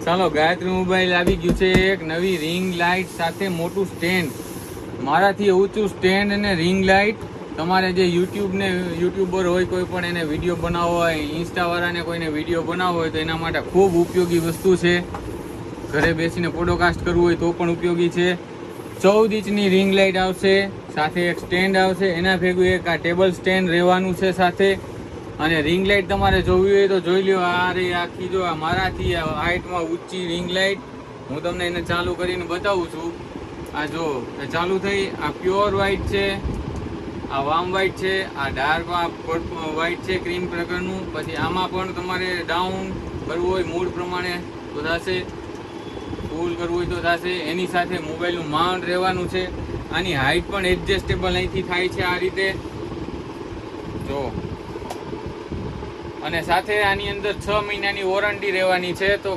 ચાલો ગાયત્રી મોબાઈલ આવી ગયું છે એક નવી રિંગ લાઇટ સાથે મોટું સ્ટેન્ડ, મારાથી ઊંચું સ્ટેન્ડ અને રિંગ લાઇટ. તમારે જે યુટ્યુબર હોય કોઈ પણ એને વિડીયો બનાવવો હોય, ઇન્સ્ટાવાળાને કોઈને વિડીયો બનાવવો હોય તો એના માટે ખૂબ ઉપયોગી વસ્તુ છે. ઘરે બેસીને પોડકાસ્ટ કરવું હોય તો પણ ઉપયોગી છે. 14 ઇંચની રિંગ લાઇટ આવશે, સાથે એક સ્ટેન્ડ આવશે, એના ભેગું એક આ ટેબલ સ્ટેન્ડ રહેવાનું છે સાથે. અને રિંગ લાઇટ તમારે જોવી હોય તો જોઈ લ્યો. આ રે આખી જો મારાથી હાઈટમાં ઊંચી રિંગ લાઇટ, હું તમને એને ચાલુ કરીને બતાવું છું. આ જો એ ચાલુ થઈ. આ પ્યોર વ્હાઈટ છે, આ વાર્મ વ્હાઈટ છે, આ ડાર્ક વ્હાઈટ છે ક્રીમ પ્રકારનું. પછી આમાં પણ તમારે ડાઉન કરવું હોય મૂડ પ્રમાણે તો થશે, ફૂલ કરવું હોય તો થશે. એની સાથે મોબાઈલનું માઉન્ટ રહેવાનું છે. આની હાઈટ પણ એડજસ્ટેબલ અહીંથી થાય છે આ રીતે જો. અને સાથે આની અંદર 6 મહિનાની વોરંટી રહેવાની છે. તો